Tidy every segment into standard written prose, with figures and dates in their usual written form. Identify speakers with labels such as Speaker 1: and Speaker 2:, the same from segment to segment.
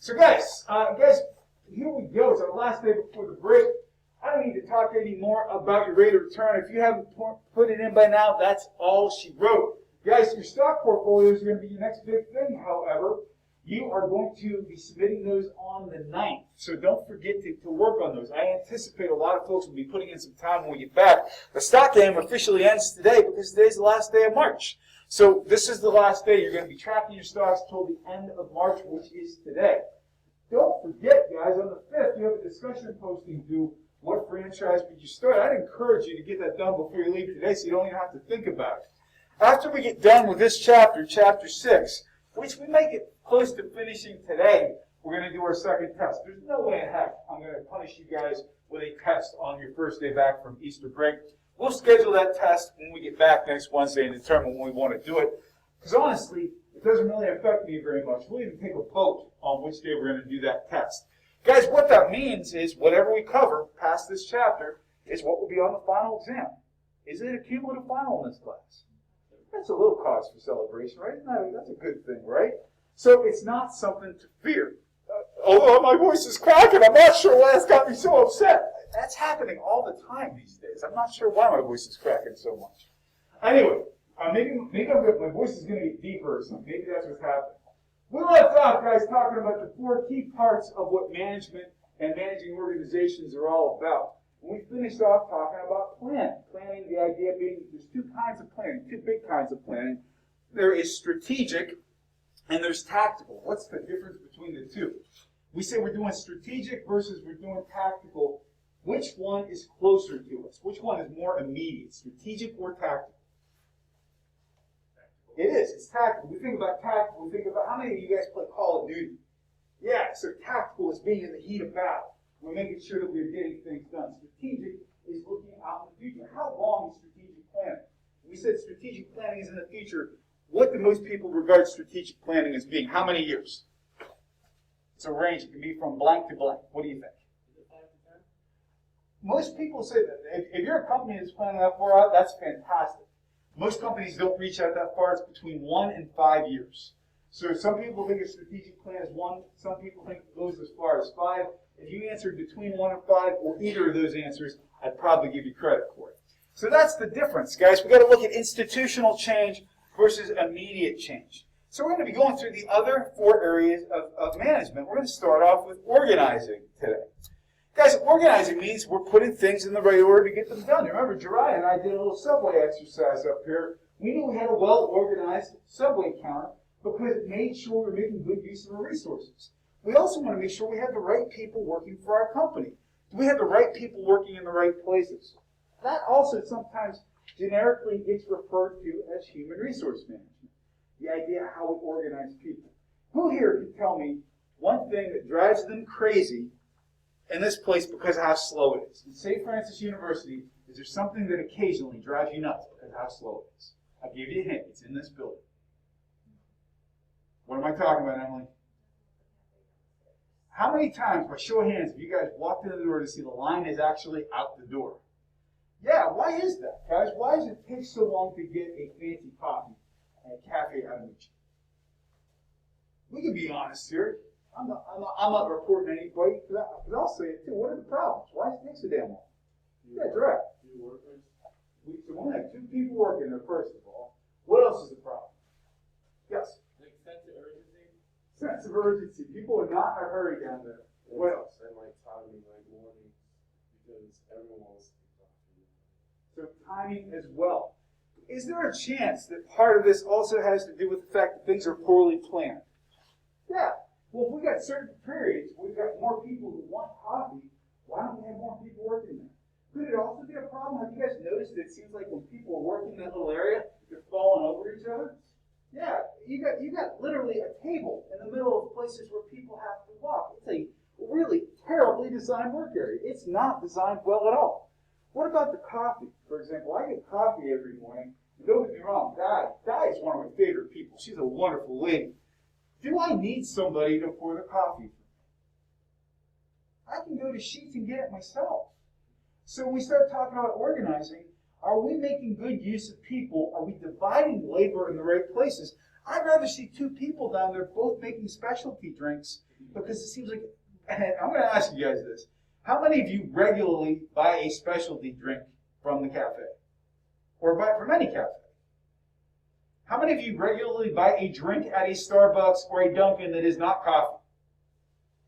Speaker 1: So guys, here we go. It's our last day before the break. I don't need to talk any more about your rate of return. If you haven't put it in by now, that's all she wrote. Guys, your stock portfolios are going to be your next big thing, however. You are going to be submitting those on the 9th. So don't forget to work on those. I anticipate a lot of folks will be putting in some time when we get back. The stock game officially ends today because today's the last day of March. So this is the last day. You're going to be tracking your stocks until the end of March, which is today. Don't forget, guys, on the 5th, you have a discussion posting due. What franchise would you start? I'd encourage you to get that done before you leave today so you don't even have to think about it. After we get done with this chapter, chapter 6, which we may get close to finishing today, we're going to do our second test. There's no way in heck I'm going to punish you guys with a test on your first day back from Easter break. We'll schedule that test when we get back next Wednesday and determine when we want to do it. Because honestly, it doesn't really affect me very much. We'll even take a vote on which day we're going to do that test. Guys, what that means is whatever we cover past this chapter is what will be on the final exam. Is it a cumulative final in this class? That's a little cause for celebration, right? That's a good thing, right? So it's not something to fear. Although my voice is cracking, I'm not sure why it's got me so upset. That's happening all the time these days. I'm not sure why my voice is cracking so much. Anyway, maybe my voice is going to get deeper or something. Maybe that's what's happening. We left off, guys, talking about the 4 key parts of what management and managing organizations are all about. And we finished off talking about planning. Planning, the idea being there's 2 kinds of planning, 2 big kinds of planning. There is strategic and there's tactical. What's the difference between the 2? We say we're doing strategic versus we're doing tactical. Which one is closer to us? Which one is more immediate, strategic or tactical? It is. It's tactical. We think about tactical. We think about how many of you guys play Call of Duty? Yeah, so tactical is being in the heat of battle. We're making sure that we're getting things done. Strategic is looking out in the future. How long is strategic planning? We said strategic planning is in the future. What do most people regard strategic planning as being? How many years? It's a range. It can be from blank to blank. What do you think? Most people say that if you're a company that's planning that far out, that's fantastic. Most companies don't reach out that far. It's between 1 and 5 years. So some people think a strategic plan is 1. Some people think it goes as far as 5. If you answered between 1 and 5 or either of those answers, I'd probably give you credit for it. So that's the difference, guys. We've got to look at institutional change versus immediate change. So we're going to be going through the other 4 areas of management. We're going to start off with organizing today. Guys, organizing means we're putting things in the right order to get them done. Remember, Jariah and I did a little subway exercise up here. We knew we had a well-organized subway counter because it made sure we're making good use of our resources. We also want to make sure we have the right people working for our company. Do we have the right people working in the right places? That also sometimes generically gets referred to as human resource management. The idea of how we organize people. Who here can tell me one thing that drives them crazy in this place because of how slow it is? In St. Francis University, is there something that occasionally drives you nuts because of how slow it is? I'll give you a hint. It's in this building. What am I talking about, Emily? How many times, by show of hands, have you guys walked in the door to see the line is actually out the door? Yeah, why is that, guys? Why does it take so long to get a fancy coffee at Cafe Adamucci? We can be honest here. I'm not reporting anybody, because I'll say it too. What are the problems? Why does it take so damn long? Yeah, direct. We only have 2 people working there, first of all. What else is the problem? Yes?
Speaker 2: Like sense of urgency?
Speaker 1: Sense of urgency. People are not in a hurry down there. What else?
Speaker 2: And like timing, like morning, because everyone wants to talk to you.
Speaker 1: So timing as well. Is there a chance that part of this also has to do with the fact that things are poorly planned? Yeah. Well, if we've got certain periods, we've got more people who want coffee, why don't we have more people working there? Could it also be a problem? Have you guys noticed that it seems like when people are working in that little area, they're falling over each other? Yeah, you got literally a table in the middle of places where people have to walk. It's a really terribly designed work area. It's not designed well at all. What about the coffee, for example? I get coffee every morning. Don't get me wrong, Di is one of my favorite people. She's a wonderful lady. Do I need somebody to pour the coffee for me? I can go to Sheets and get it myself. So when we start talking about organizing, are we making good use of people? Are we dividing labor in the right places? I'd rather see 2 people down there both making specialty drinks Because it seems like, and I'm going to ask you guys this. How many of you regularly buy a specialty drink from the cafe? Or buy from any cafe? How many of you regularly buy a drink at a Starbucks or a Dunkin' that is not coffee?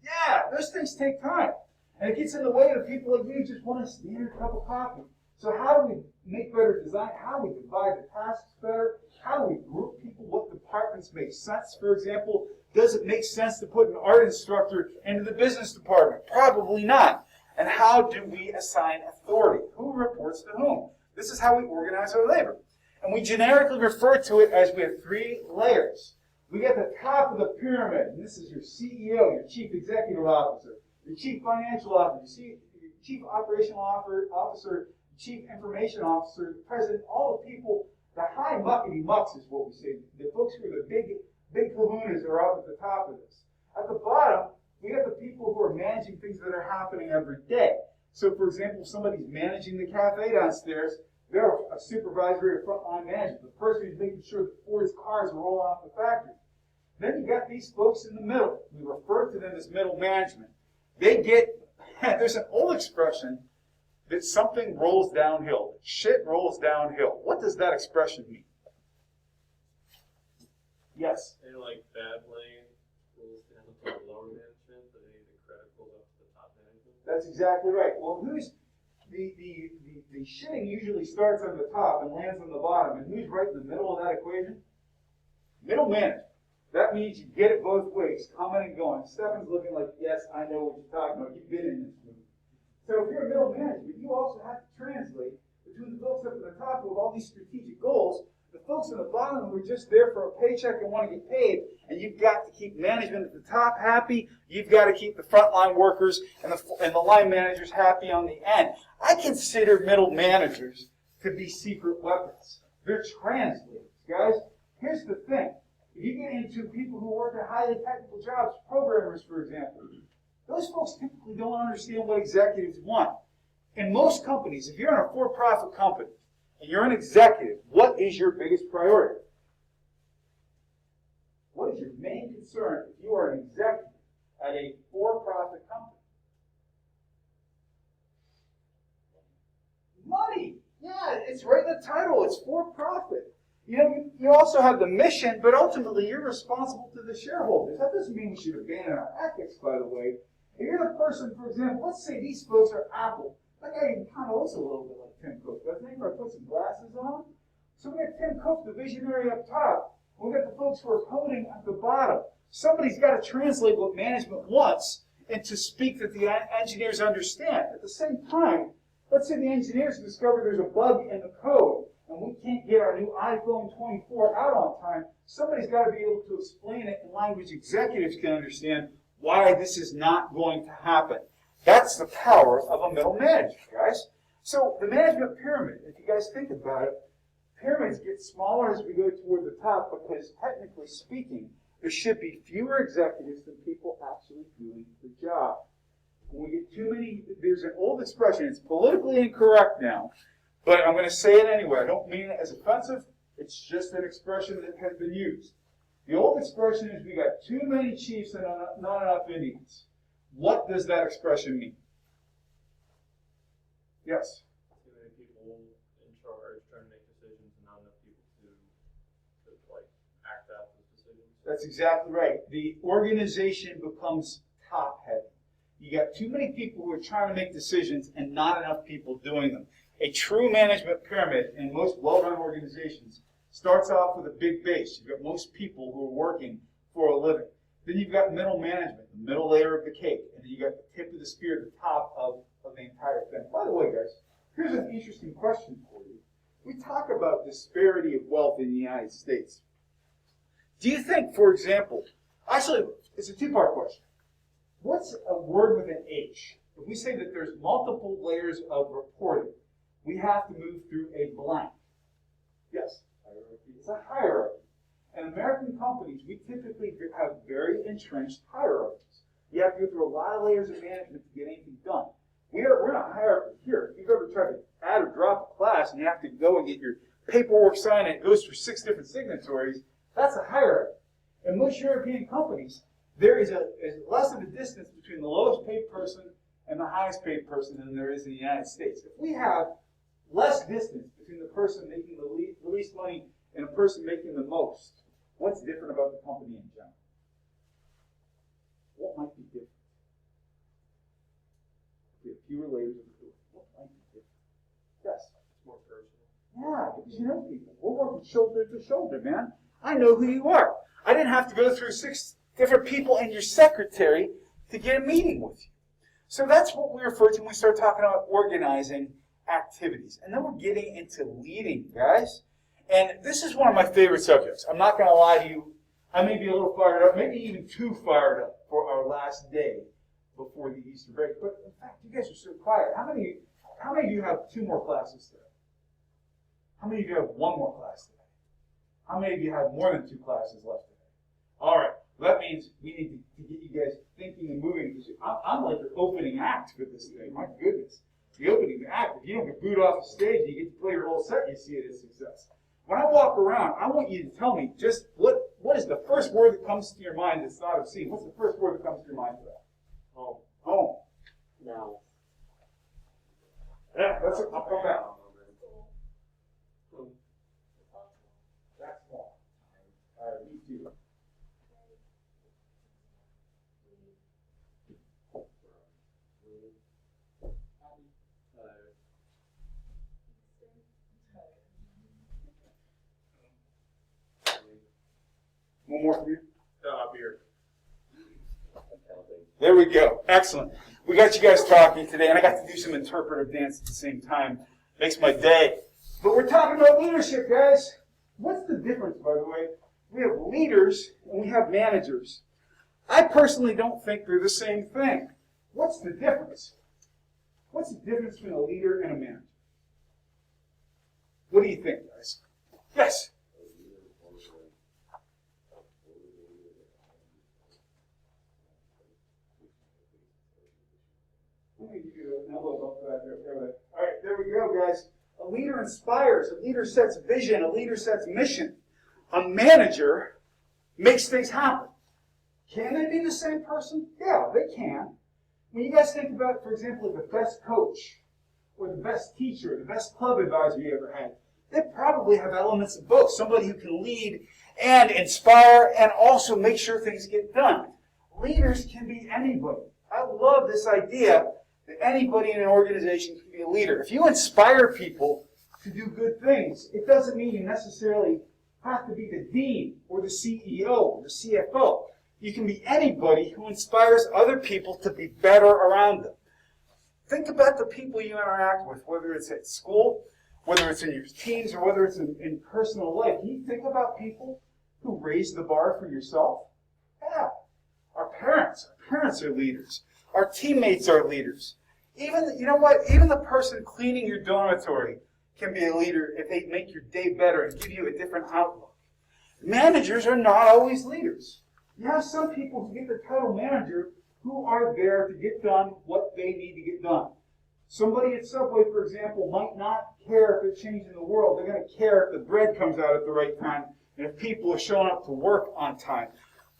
Speaker 1: Yeah, those things take time. And it gets in the way of people like me who just want a standard cup of coffee. So how do we make better design? How do we divide the tasks better? How do we group people? What departments make sense? For example, does it make sense to put an art instructor into the business department? Probably not. And how do we assign authority? Who reports to whom? This is how we organize our labor. And we generically refer to it as we have 3 layers. We got the top of the pyramid, and this is your CEO, your Chief Executive Officer, your Chief Financial Officer, your Chief Operational Officer, Chief Information Officer, the President, all the people, the high muckety mucks is what we say. The folks who are the big kahunas are up at the top of this. At the bottom, we got the people who are managing things that are happening every day. So, for example, if somebody's managing the cafe downstairs, they're a supervisory or frontline manager, the person who's making sure that Ford's cars are rolling off the factory. Then you got these folks in the middle. We refer to them as middle management. They get, there's an old expression that something rolls downhill. Shit rolls downhill. What does that expression mean? Yes?
Speaker 2: And like bad lane rolls down to the lower management, but any of the credit goes up to the top management.
Speaker 1: That's exactly right. Well, who's the shitting usually starts on the top and lands on the bottom, and who's right in the middle of that equation? Middle management. That means you get it both ways, coming and going. Stefan's looking like, yes, I know what you're talking about. You've been in this movie. So if you're a middle management, you also have to translate between the folks up at the top who have all these strategic goals, the folks at the bottom who are just there for a paycheck and want to get paid, and you've got to keep management at the top happy. You've got to keep the frontline workers and the line managers happy on the end. I consider middle managers to be secret weapons. They're translators, guys. Here's the thing. If you get into people who work at highly technical jobs, programmers, for example, those folks typically don't understand what executives want. In most companies, if you're in a for-profit company and you're an executive, what is your biggest priority? What is your main concern if you are an executive at a for-profit company? Money. Yeah, it's right in the title. It's for-profit. You know, you also have the mission, but ultimately you're responsible to the shareholders. That doesn't mean we should abandon our ethics, by the way. If you're the person, for example, let's say these folks are Apple. That guy even kind of looks a little bit like Tim Cook, doesn't he? If I put some glasses on. So we got Tim Cook, the visionary up top. We got the folks who are coding at the bottom. Somebody's got to translate what management wants into speak that the engineers understand. At the same time, let's say the engineers discover there's a bug in the code, and we can't get our new iPhone 24 out on time. Somebody's got to be able to explain it in language executives can understand why this is not going to happen. That's the power of a middle manager, guys. So the management pyramid, if you guys think about it, pyramids get smaller as we go toward the top because, technically speaking, there should be fewer executives than people actually doing the job. When we get too many, there's an old expression, it's politically incorrect now, but I'm going to say it anyway. I don't mean it as offensive. It's just an expression that has been used. The old expression is we got too many chiefs and not enough Indians. What does that expression mean? Yes?
Speaker 2: Too many people in charge trying to make decisions and not enough people to like act out those decisions.
Speaker 1: That's exactly right. The organization becomes top heavy. You got too many people who are trying to make decisions and not enough people doing them. A true management pyramid in most well-run organizations starts off with a big base. You've got most people who are working for a living. Then you've got middle management, the middle layer of the cake. And then you've got the tip of the spear at the top of the entire thing. By the way, guys, here's an interesting question for you. We talk about disparity of wealth in the United States. Do you think, for example, actually, it's a two-part question. What's a word with an H? If we say that there's multiple layers of reporting, we have to move through a blank. Yes? Hierarchy. It's a hierarchy. In American companies, we typically have very entrenched hierarchies. You have to go through a lot of layers of management to get anything done. We're in a hierarchy here. If you've ever tried to add or drop a class and you have to go and get your paperwork signed and it goes through 6 different signatories, that's a hierarchy. In most European companies, there is less of a distance between the lowest paid person and the highest paid person than there is in the United States. If we have less distance between the person making the least money and a person making the most, what's different about the company in general? What might be different? If we have fewer layers of authority, what might be different? Yes.
Speaker 2: It's more personal.
Speaker 1: Yeah, because you know people. We're working shoulder to shoulder, man. I know who you are. I didn't have to go through 6 different people and your secretary to get a meeting with you. So that's what we refer to when we start talking about organizing activities. And then we're getting into leading, guys. And this is one of my favorite subjects. I'm not going to lie to you. I may be a little fired up, maybe even too fired up for our last day before the Easter break. But in fact, you guys are so quiet. How many of you have 2 more classes today? How many of you have 1 more class today? How many of you have more than 2 classes left today? All right. Well, that means we need to get you guys thinking and moving. I'm like the opening act for this thing. My goodness. The opening act. If you don't get booed off the stage, you get to play your whole set, you see it as success. When I walk around, I want you to tell me just what is the first word that comes to your mind that's not obscene? What's the first word that comes to your mind for that?
Speaker 2: Home.
Speaker 1: Home.
Speaker 2: Now.
Speaker 1: Yeah, I'll come back. That's all. All right, me too. One more from you?
Speaker 2: Beer.
Speaker 1: There we go. Excellent. We got you guys talking today, and I got to do some interpretive dance at the same time. Makes my day. But we're talking about leadership, guys. What's the difference, by the way? We have leaders and we have managers. I personally don't think they're the same thing. What's the difference? What's the difference between a leader and a manager? What do you think, guys? Yes? Let me give you an elbow bump for that. All right, there we go, guys. A leader inspires. A leader sets vision. A leader sets mission. A manager makes things happen. Can they be the same person? Yeah, they can. When you guys think about, for example, the best coach or the best teacher, the best club advisor you ever had, they probably have elements of both. Somebody who can lead and inspire and also make sure things get done. Leaders can be anybody. I love this idea that anybody in an organization can be a leader. If you inspire people to do good things, it doesn't mean you necessarily have to be the dean or the CEO or the CFO. You can be anybody who inspires other people to be better around them. Think about the people you interact with, whether it's at school, whether it's in your teams, or whether it's in personal life. Can you think about people who raise the bar for yourself? Yeah. Our parents are leaders. Our teammates are leaders. Even, you know what? Even the person cleaning your dormitory can be a leader if they make your day better and give you a different outlook. Managers are not always leaders. You have some people who get the title manager who are there to get done what they need to get done. Somebody at Subway, for example, might not care if they're changing the world. They're going to care if the bread comes out at the right time and if people are showing up to work on time.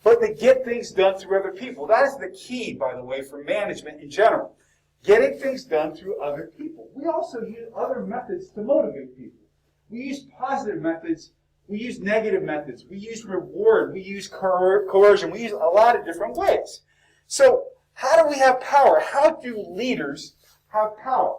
Speaker 1: But they get things done through other people. That is the key, by the way, for management in general. Getting things done through other people. We also use other methods to motivate people. We use positive methods. We use negative methods. We use reward. We use coercion. We use a lot of different ways. So how do we have power? How do leaders have power?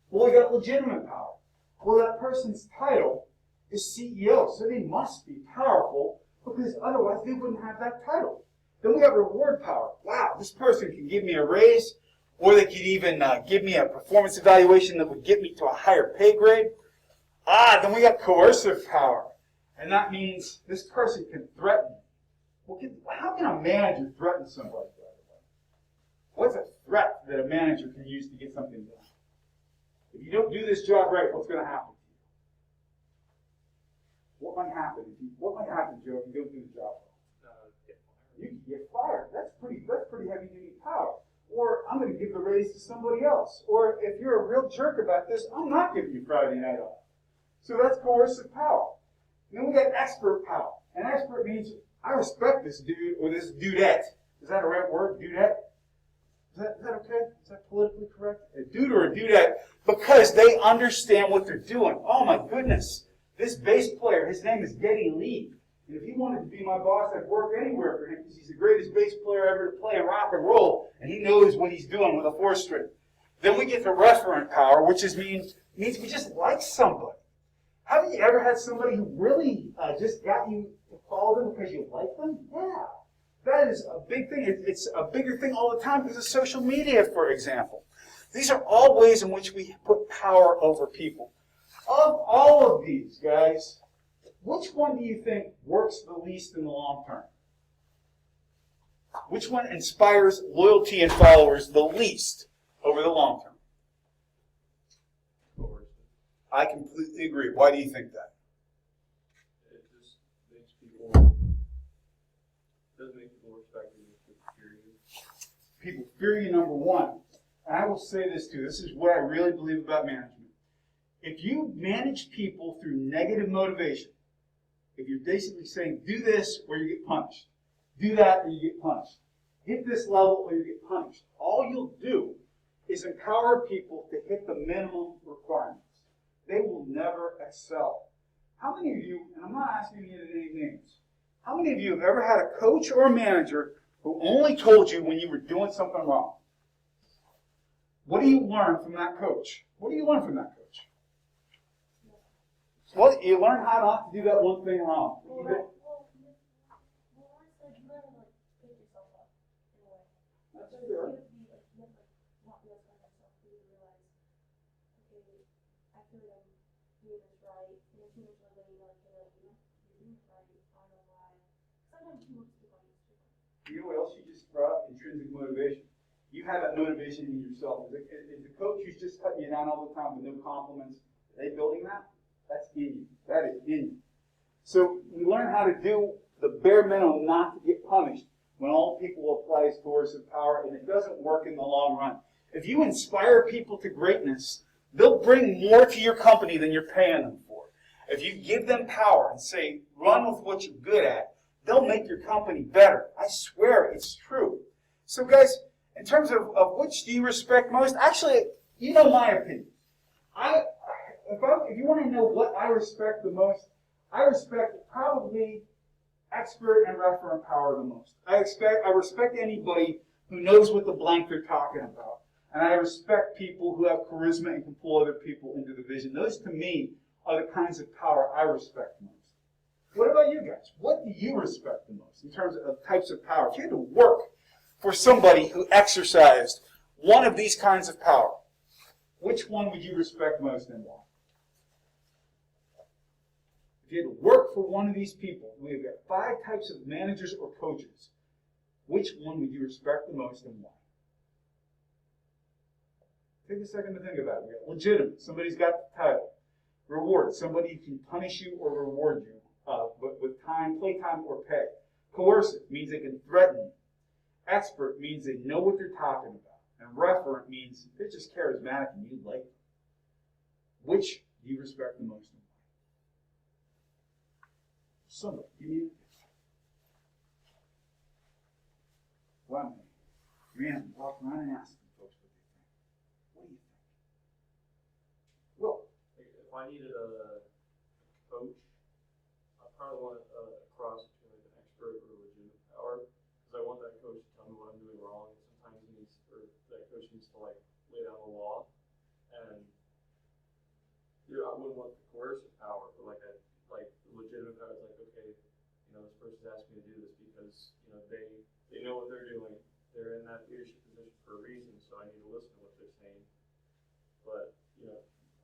Speaker 1: Well, we got legitimate power. Well, that person's title is CEO, so they must be powerful because otherwise they wouldn't have that title. Then we got reward power. Wow, this person can give me a raise, or they could even give me a performance evaluation that would get me to a higher pay grade. Then we got coercive power. And that means this person can threaten me. Well, how can a manager threaten somebody? What's a threat that a manager can use to get something done? If you don't do this job right, what's going to happen to you? What might happen, Joe, if you don't do the job well? You can get fired. That's pretty heavy-duty power. Or I'm going to give the raise to somebody else. Or if you're a real jerk about this, I'm not giving you Friday night off. So that's coercive power. And then we got expert power. And expert means I respect this dude or this dudette. Is that a right word, dudette? Is that okay? Is that politically correct? A dude or a dudette, because they understand what they're doing. Oh my goodness. This bass player, his name is Geddy Lee. And if he wanted to be my boss, I'd work anywhere for him because he's the greatest bass player ever to play in rock and roll. And he knows what he's doing with a 4-string. Then we get the referent power, which means we just like somebody. Haven't you ever had somebody who really just got you to follow them because you like them? Yeah. That is a big thing. It's a bigger thing all the time because of social media, for example. These are all ways in which we put power over people. Of all of these, guys, which one do you think works the least in the long term? Which one inspires loyalty and followers the least over the long term? I completely agree. Why do you think that?
Speaker 2: It just makes people, doesn't make people respect you, makes people fear you.
Speaker 1: People fear you, number one. And I will say this too. This is what I really believe about management. If you manage people through negative motivation, if you're basically saying, do this or you get punished, do that or you get punished, hit this level or you get punished, all you'll do is empower people to hit the minimum requirements. They will never excel. How many of you, and I'm not asking you to name names, how many of you have ever had a coach or a manager who only told you when you were doing something wrong? What do you learn from that coach? What do you learn from that coach? Well, you learn how not to do that one thing wrong. That's fair. You know what else you just brought up? Intrinsic motivation. You have that motivation in yourself. Is the coach who's just cutting you down all the time with no compliments, are they building that? That's in you. That is in you. So we learn how to do the bare minimum not to get punished when all people apply coercive power, and it doesn't work in the long run. If you inspire people to greatness, they'll bring more to your company than you're paying them for. If you give them power and say, run with what you're good at, they'll make your company better. I swear it's true. So guys, in terms of which do you respect most, actually, you know my opinion. If you want to know what I respect the most, I respect probably expert and referent power the most. I respect anybody who knows what the blank they're talking about. And I respect people who have charisma and can pull other people into the vision. Those, to me, are the kinds of power I respect most. What about you guys? What do you respect the most in terms of types of power? If you had to work for somebody who exercised one of these kinds of power, which one would you respect most and why? If you had to work for one of these people, we've got 5 types of managers or coaches. Which one would you respect the most and why? Take a second to think about it. We got legitimate, somebody's got the title. Reward, somebody who can punish you or reward you with time, playtime, or pay. Coercive means they can threaten you. Expert means they know what they're talking about. And referent means they're just charismatic and you like them. Which do you respect the most and why? Somebody, give me one man walk around and ask them folks what they think. What do you think? Well,
Speaker 2: If I needed a coach, I probably want a cross between like an expert or a legitimate power, because I want that coach to tell me what I'm doing wrong. And sometimes that coach needs to like lay down the law, and I wouldn't want the coercive power, but like the legitimate power is like, okay, this person's asked me to do this because they know what they're doing. They're in that leadership position for a reason, so I need to listen to what they're saying. But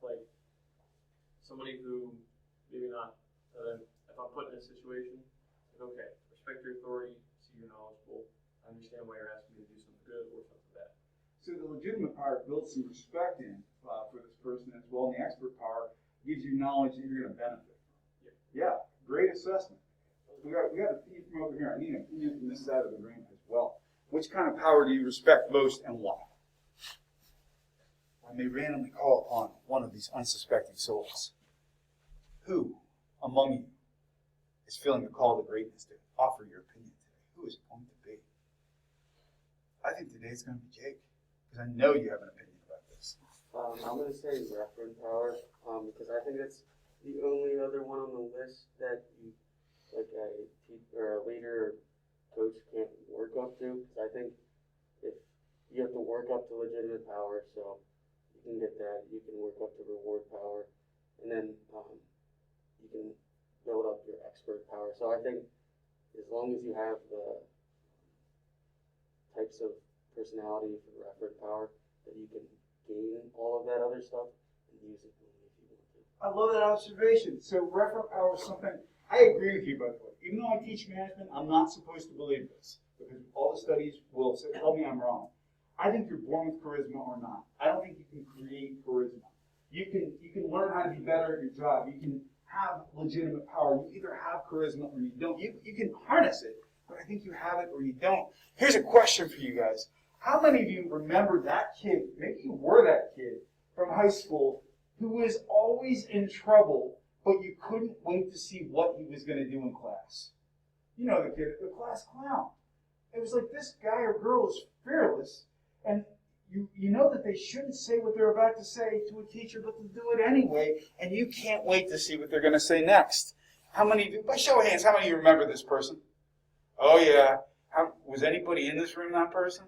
Speaker 2: like somebody who maybe not, if I'm put in a situation, like, okay, respect your authority, see you're knowledgeable, I understand why you're asking me to do something good or something bad.
Speaker 1: So the legitimate power builds some respect in for this person as well, and the expert power gives you knowledge that you're going to benefit from. Yeah, great assessment. We got a feed from over here. I need an opinion from this side of the room as well. Which kind of power do you respect most and why? I may randomly call upon one of these unsuspecting souls. Who among you is feeling the call to greatness? offer your opinion today. Who is it going to be? I think today it's going to be Jake, because I know you have an opinion about this.
Speaker 3: I'm going to say referent power, because I think that's the only other one on the list that you, like a teacher or a leader or coach can't work up to. Because I think if you have to work up to legitimate power, so you can get that, you can work up to reward power, and then you can build up your expert power. So I think as long as you have the types of personality for referent power, that you can gain all of that other stuff and use it if you want to.
Speaker 1: I love that observation. So referent power is something, I agree with you, by the way. Even though I teach management, I'm not supposed to believe this, because all the studies will tell me I'm wrong. I think you're born with charisma or not. I don't think you can create charisma. You can learn how to be better at your job. You can have legitimate power. You either have charisma or you don't. You can harness it, but I think you have it or you don't. Here's a question for you guys. How many of you remember that kid, maybe you were that kid from high school, who was always in trouble, but you couldn't wait to see what he was going to do in class? You know the kid, the class clown. It was like this guy or girl is fearless, and you know that they shouldn't say what they're about to say to a teacher, but they'll do it anyway, and you can't wait to see what they're going to say next. How many of you, by show of hands, how many of you remember this person? Oh yeah. Was anybody in this room that person?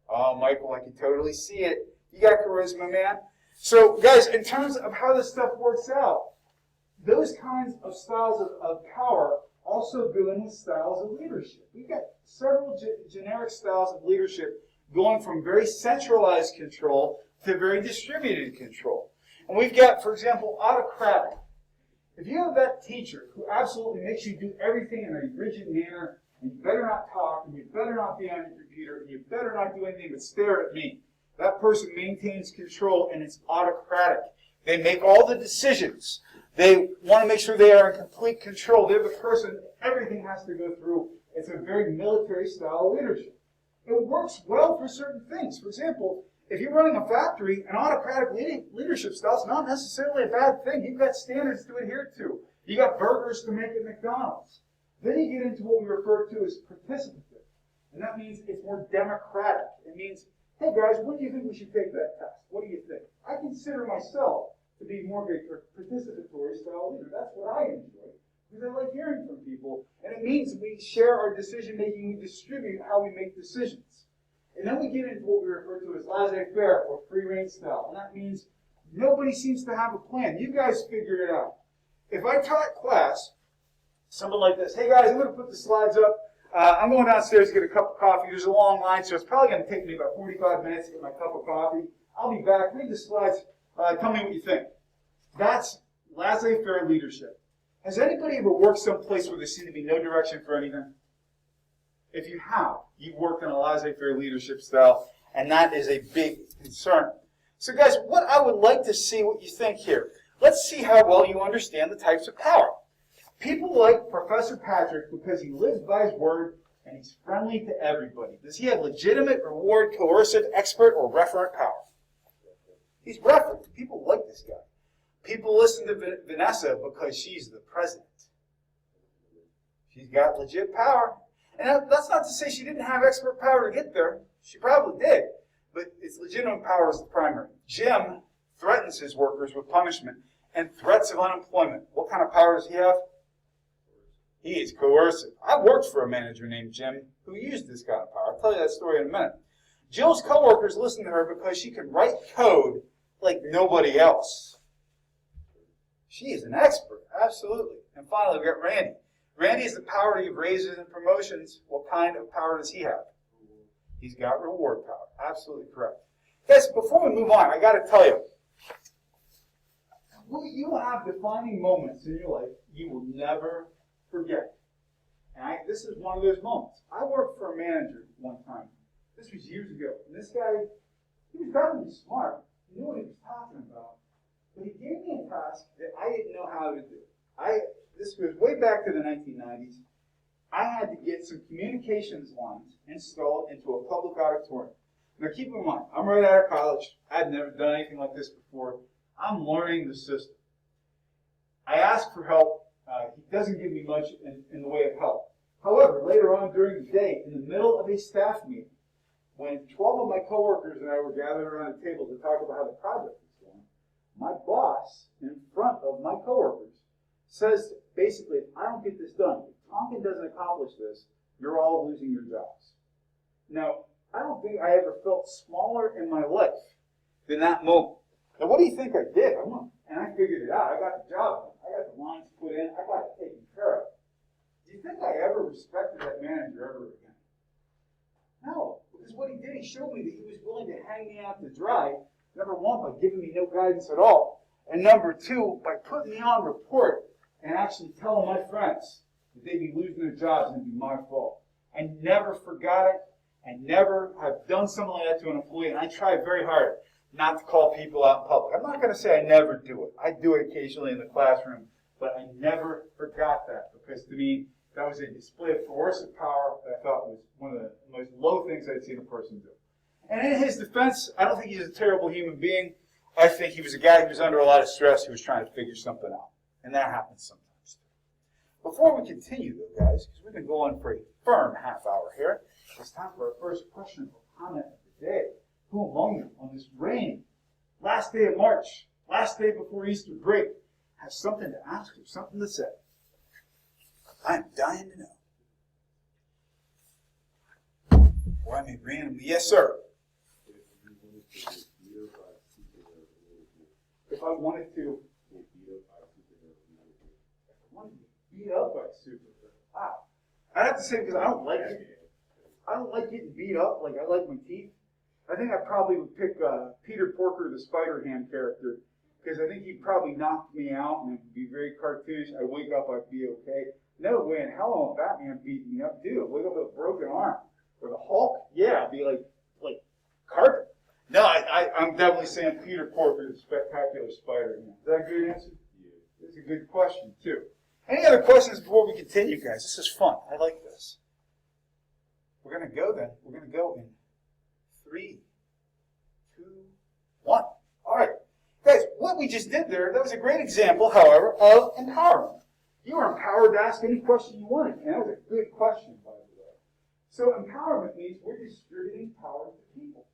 Speaker 1: Oh, Michael, I can totally see it. You got charisma, man. So, guys, in terms of how this stuff works out, those kinds of styles of power also go in with styles of leadership. We've got several generic styles of leadership going from very centralized control to very distributed control. And we've got, for example, autocratic. If you have that teacher who absolutely makes you do everything in a rigid manner, and you better not talk, and you better not be on your computer, and you better not do anything but stare at me, that person maintains control, and it's autocratic. They make all the decisions. They want to make sure they are in complete control. They're the person everything has to go through. It's a very military style of leadership. It works well for certain things. For example, if you're running a factory, an autocratic leadership style is not necessarily a bad thing. You've got standards to adhere to. You got burgers to make at McDonald's. Then you get into what we refer to as participative. And that means it's more democratic. It means, hey guys, when do you think we should take that test? What do you think? I consider myself to be more of a participatory style leader. That's what I enjoy, because I like hearing from people. And it means we share our decision making, we distribute how we make decisions. And then we get into what we refer to as laissez-faire or free reign style. And that means nobody seems to have a plan. You guys figure it out. If I taught class something like this, hey guys, I'm going to put the slides up. I'm going downstairs to get a cup of coffee. There's a long line, so it's probably going to take me about 45 minutes to get my cup of coffee. I'll be back. Read the slides. Tell me what you think. That's laissez-faire leadership. Has anybody ever worked someplace where there seemed to be no direction for anything? If you have, you've worked in a laissez-faire leadership style, and that is a big concern. So guys, what I would like to see what you think here. Let's see how well you understand the types of power. People like Professor Patrick because he lives by his word and he's friendly to everybody. Does he have legitimate, reward, coercive, expert, or referent power? He's referent. People like this guy. People listen to Vanessa because she's the president. She's got legit power. And that's not to say she didn't have expert power to get there. She probably did. But it's legitimate power is the primary. Jim threatens his workers with punishment and threats of unemployment. What kind of power does he have? He is coercive. I worked for a manager named Jim who used this kind of power. I'll tell you that story in a minute. Jill's coworkers listen to her because she can write code like nobody else. She is an expert, absolutely. And finally, we've got Randy. Randy has the power to give raises and promotions. What kind of power does he have? He's got reward power. Absolutely correct. Guys, before we move on, I got to tell you, you will have defining moments in your life you will never forget. And this is one of those moments. I worked for a manager one time. This was years ago. And this guy, he was definitely smart. He knew what he was talking about. But he gave me a task that I didn't know how to do. This was way back to the 1990s. I had to get some communications lines installed into a public auditorium. Now keep in mind, I'm right out of college. I'd never done anything like this before. I'm learning the system. I ask for help. He doesn't give me much in the way of help. However, later on during the day, in the middle of a staff meeting, when 12 of my coworkers and I were gathered around a table to talk about how the project was going, my boss, in front of my coworkers, says basically, if I don't get this done, if Tonkin doesn't accomplish this, you're all losing your jobs. Now, I don't think I ever felt smaller in my life than that moment. Now, what do you think I did? I went and I figured it out. I got the job done. I got the lines put in. I got it taken care of. Do you think I ever respected that manager ever again? No, because what he did, he showed me that he was willing to hang me out to dry, number one, by giving me no guidance at all, and number two, by putting me on report and actually telling my friends that they'd be losing their jobs and it'd be my fault. I never forgot it. I never have done something like that to an employee, and I try very hard not to call people out in public. I'm not going to say I never do it. I do it occasionally in the classroom, but I never forgot that, because to me, that was a display of coercive power that I thought was one of the most low things I'd seen a person do. And in his defense, I don't think he's a terrible human being. I think he was a guy who was under a lot of stress, who was trying to figure something out. And that happens sometimes. Before we continue, though, guys, because we've been going for a firm half hour here, it's time for our first question or comment of the day. Who among you on this rainy last day of March, last day before Easter break, has something to ask or something to say? I'm dying to know. Or I may randomly, yes, sir. If I wanted to beat up by a superhero, wow. I'd have to say, because I don't like it. I don't like getting beat up like I like my teeth. I think I probably would pick Peter Porker, the Spider-Ham character, because I think he'd probably knock me out and it'd be very cartoonish. I'd wake up, I'd be okay. No way in hell on Batman beating me up, dude. I'd wake up with a broken arm. Or the Hulk, yeah, I'd be like carpet. No, I'm definitely saying Peter Porker, the spectacular Spider-Man. Is that a good answer? Yeah. That's a good question, too. Any other questions before we continue, guys? This is fun. I like this. We're going to go then. We're going to go in 3, 2, 1. All right. Guys, what we just did there, that was a great example, however, of empowerment. You were empowered to ask any question you wanted, and that was a good question, by the way. So empowerment means we're distributing power to people.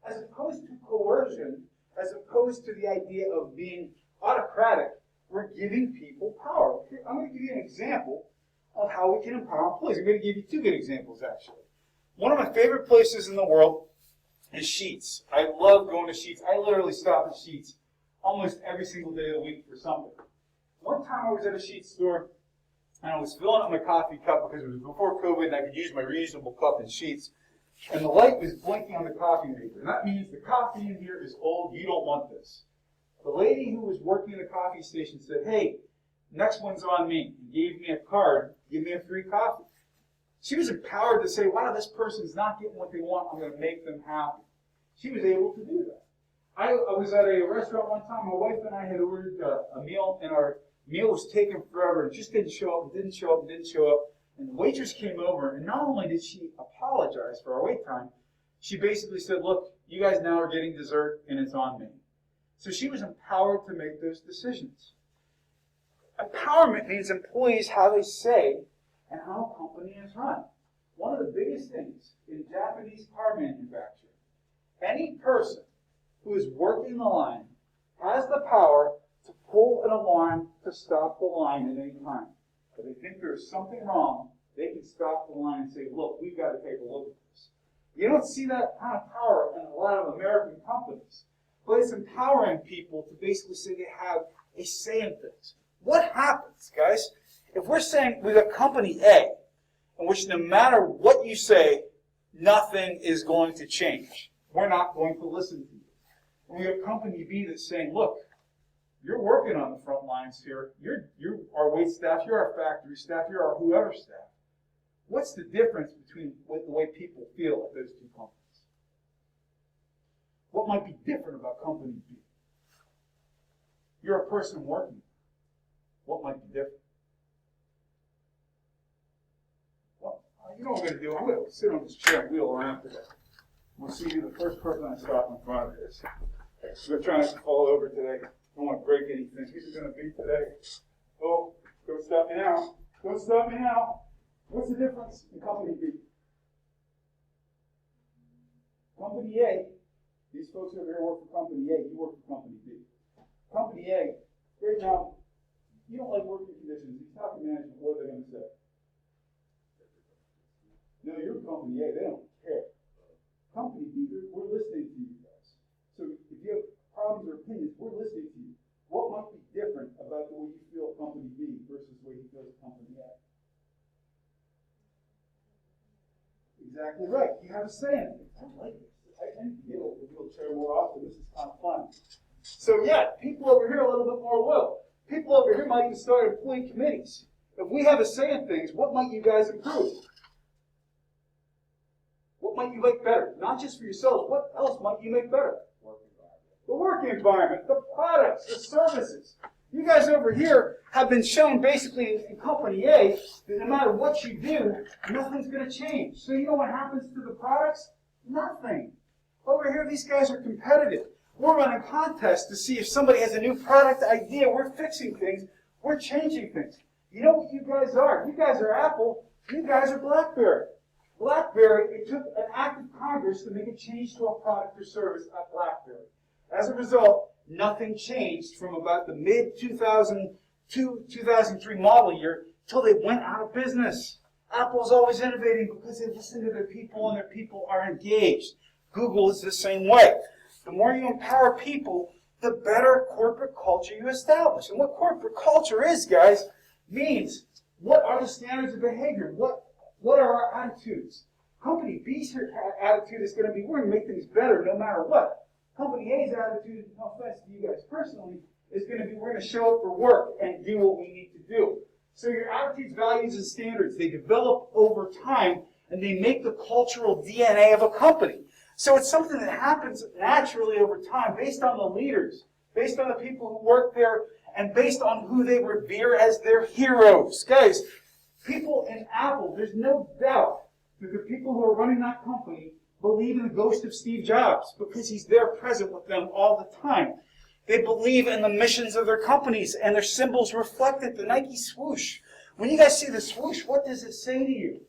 Speaker 1: As opposed to coercion, as opposed to the idea of being autocratic, we're giving people power. I'm going to give you an example of how we can empower employees. I'm going to give you 2 good examples, actually. One of my favorite places in the world is Sheetz. I love going to Sheetz. I literally stop at Sheetz almost every single day of the week for something. One time I was at a Sheetz store, and I was filling up my coffee cup because it was before COVID and I could use my reusable cup in Sheetz. And the light was blinking on the coffee maker. And that means the coffee in here is old. You don't want this. The lady who was working the coffee station said, hey, next one's on me. And gave me a card, give me a free coffee. She was empowered to say, wow, this person's not getting what they want. I'm going to make them happy. She was able to do that. I was at a restaurant one time. My wife and I had ordered a meal, and our meal was taking forever. It just didn't show up, and didn't show up, and didn't show up. And the waitress came over, and not only did she apologize for our wait time, she basically said, look, you guys now are getting dessert, and it's on me. So she was empowered to make those decisions. Empowerment means employees have a say in how a company is run. One of the biggest things in Japanese car manufacturing, any person who is working the line has the power to pull an alarm to stop the line at any time. If they think there's something wrong, they can stop the line and say, look, we've got to take a look at this. You don't see that kind of power in a lot of American companies. But it's empowering people to basically say they have a say in things. What happens, guys, if we're saying we've got company A, in which no matter what you say, nothing is going to change? We're not going to listen to you. And we have company B that's saying, look, you're working on the front lines here. You're our wait staff, you're our factory staff, you're our whoever staff. What's the difference between the way people feel at those two companies? What might be different about company B? You're a person working. What might be different? Well, you know what we're going to do? I'm going to sit on this chair and wheel around today. We'll see who the first person I stop in front of is. We're trying not to fall over today. I don't want to break anything. Who's it going to be today? Oh, don't stop me now. Don't stop me now. What's the difference in company B? Company A, these folks over here work for company A, you work for company B. Company A, right now, you don't like working conditions. You talk to management, what are they going to say? No, you're company A, they don't care. Company B, we're listening to you guys. So if you have problems or opinions, we're listening to you. What might be different about the way you feel at company B versus the way you feel at company A? Exactly right. You have a say in it. I like this. I need to get over the wheelchair more often. This is kind of fun. So yeah, people over here are a little bit more loyal. People over here might even start employee committees. If we have a say in things, what might you guys improve? What might you make better? Not just for yourselves, what else might you make better? The work environment, the products, the services. You guys over here have been shown basically in company A that no matter what you do, nothing's going to change. So you know what happens to the products? Nothing. Over here, these guys are competitive. We're running contests to see if somebody has a new product idea. We're fixing things. We're changing things. You know what you guys are? You guys are Apple. You guys are BlackBerry. BlackBerry, it took an act of Congress to make a change to a product or service at BlackBerry. As a result, nothing changed from about the mid-2002, 2003 model year till they went out of business. Apple's always innovating because they listen to their people and their people are engaged. Google is the same way. The more you empower people, the better corporate culture you establish. And what corporate culture is, guys, means what are the standards of behavior? What are our attitudes? Company B's attitude is going to be, we're going to make things better no matter what. Company A's attitude, no offense to you guys personally, is going to be, we're going to show up for work and do what we need to do. So your attitudes, values, and standards, they develop over time, and they make the cultural DNA of a company. So it's something that happens naturally over time, based on the leaders, based on the people who work there, and based on who they revere as their heroes. Guys, people in Apple, there's no doubt that the people who are running that company believe in the ghost of Steve Jobs because he's there present with them all the time. They believe in the missions of their companies, and their symbols reflect it. The Nike swoosh. When you guys see the swoosh, what does it say to you?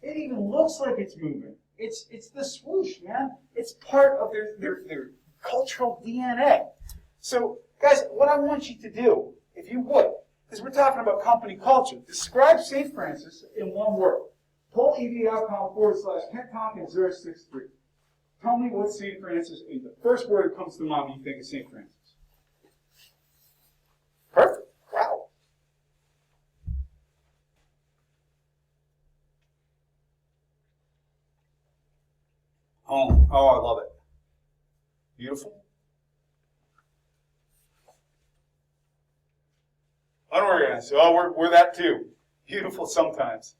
Speaker 1: It even looks like it's moving. It's the swoosh, man. It's part of their cultural DNA. So, guys, what I want you to do, if you would, because we're talking about company culture, describe St. Francis in one word. Pull EV.com/Kent Tompkins 063. Tell me what St. Francis is. The first word that comes to mind when you think of St. Francis. Perfect. Wow. Oh, I love it. Beautiful. Unorganized. Oh, we're that too. Beautiful sometimes.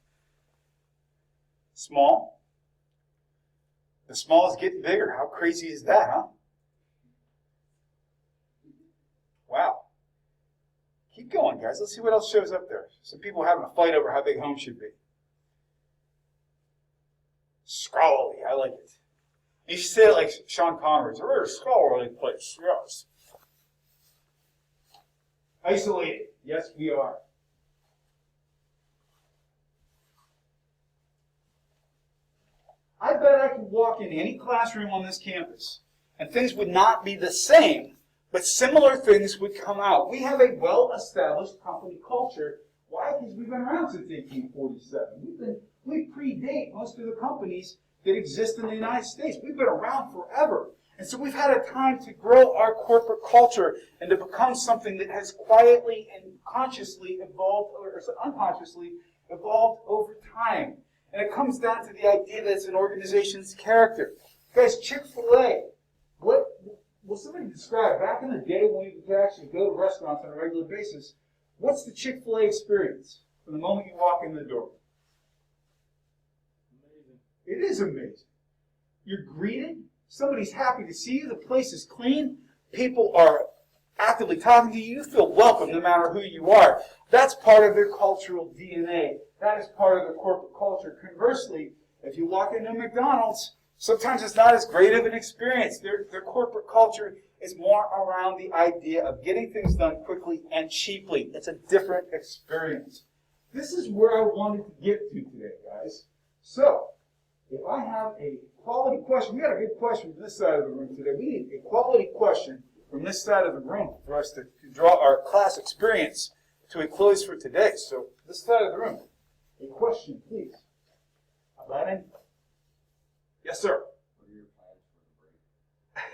Speaker 1: Small. The small is getting bigger. How crazy is that, huh? Wow. Keep going, guys. Let's see what else shows up there. Some people having a fight over how big home should be. Scholarly. I like it. You should say it like Sean Connery. It's a very scholarly place. Yes. Isolated. Yes, we are. I bet I could walk in any classroom on this campus and things would not be the same, but similar things would come out. We have a well-established company culture. Why? Because we've been around since 1847. We predate most of the companies that exist in the United States. We've been around forever. And so we've had a time to grow our corporate culture and to become something that has quietly and consciously evolved, or unconsciously evolved over time. And it comes down to the idea that it's an organization's character. Guys, Chick-fil-A, what will somebody describe, back in the day when we could actually go to restaurants on a regular basis, what's the Chick-fil-A experience from the moment you walk in the door?
Speaker 2: Amazing.
Speaker 1: It is amazing. You're greeted, somebody's happy to see you, the place is clean, people are actively talking to you, you feel welcome no matter who you are. That's part of their cultural DNA. That is part of their corporate culture. Conversely, if you walk into McDonald's, sometimes it's not as great of an experience. Their corporate culture is more around the idea of getting things done quickly and cheaply. It's a different experience. this is where I wanted to get to today, guys. So, if I have a quality question, we got a good question from this side of the room today. We need a quality question from this side of the room for us to draw our class experience to a close for today. So, this side of the room, a question, please. About it? Yes, sir.
Speaker 4: What are your plans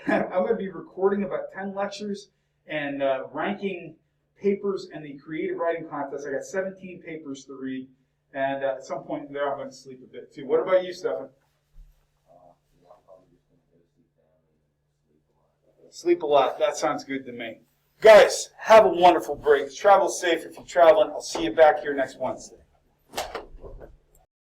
Speaker 4: for the break?
Speaker 1: I'm going to be recording about 10 lectures and ranking papers in the creative writing contest. I got 17 papers to read, and at some point there I'm going to sleep a bit too. What about you, Stefan?
Speaker 4: Yeah, I'm probably just going to go sit down and sleep a lot.
Speaker 1: Sleep a lot. That sounds good to me. Guys, have a wonderful break. Travel safe if you're traveling. I'll see you back here next Wednesday.